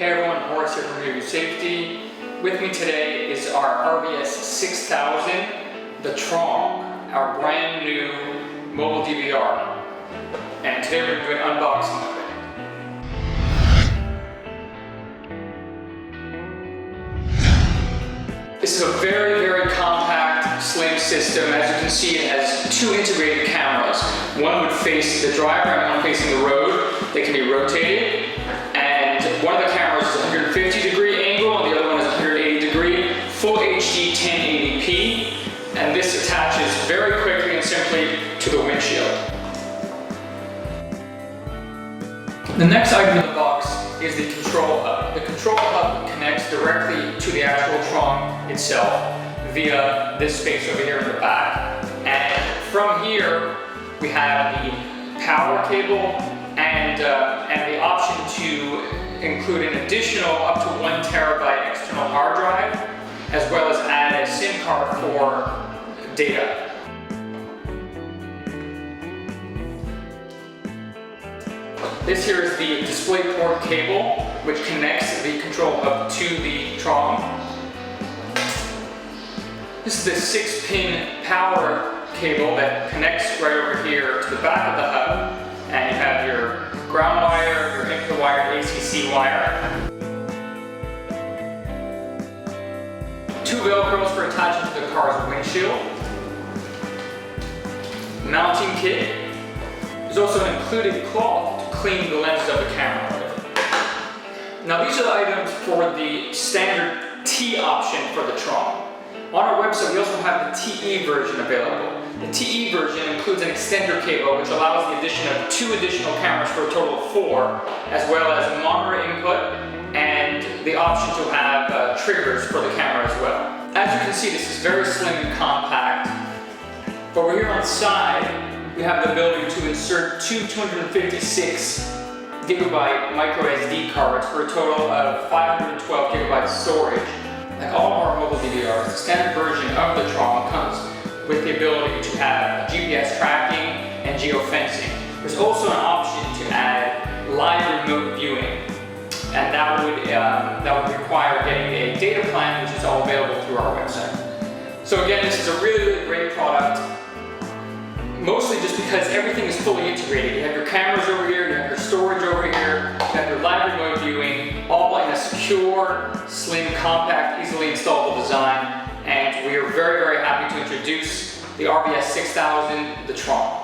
Hey everyone, Horace here from Review Safety. With me today is our RVS 6000, the Trong, our brand new mobile DVR. And today we're doing an unboxing of it. This is a very, very compact, slim system. As you can see, it has two integrated cameras. One would face the driver and one facing the road. They can be rotated. And one of the cameras is 150-degree angle and the other one is 180-degree, full HD 1080p. And this attaches very quickly and simply to the windshield. The next item in the box is the control hub. The control hub connects directly to the actual Trong itself via this space over here in the back. And from here, we have the power cable and the option to include an additional up to 1 terabyte external hard drive, as well as add a SIM card for data. This here is the DisplayPort cable, which connects the control hub to the Trong. This is the 6-pin power cable that connects right over here to the back of the hub. And you have your ground wire, your input wire, ACC wire. 2 Velcros for attaching to the car's windshield. Mounting kit. There's also an included cloth to clean the lenses of the camera with. Now these are the items for the standard T option for the Trong. On our website we also have the TE version available. The TE version includes an extender cable which allows the addition of 2 additional cameras for a total of 4, as well as monitor input and the option to have triggers for the camera as well. As you can see, this is very slim and compact. Over here on the side, we have the ability to insert 2 256GB micro SD cards for a total of 512 GB storage. Like all of our mobile DVRs, the standard version of the Trong comes with the ability to have GPS tracking and geofencing. There's also an option to add live remote viewing, and that would require getting a data plan, which is all available through our website. So again, this is a really, really great product, mostly just because everything is fully integrated. You have your cameras over here, you have your storage over here, you have your live remote viewing, all in a secure, slim, compact, easily installable design. And we are very, very happy to introduce the RVS 6000, the Trong.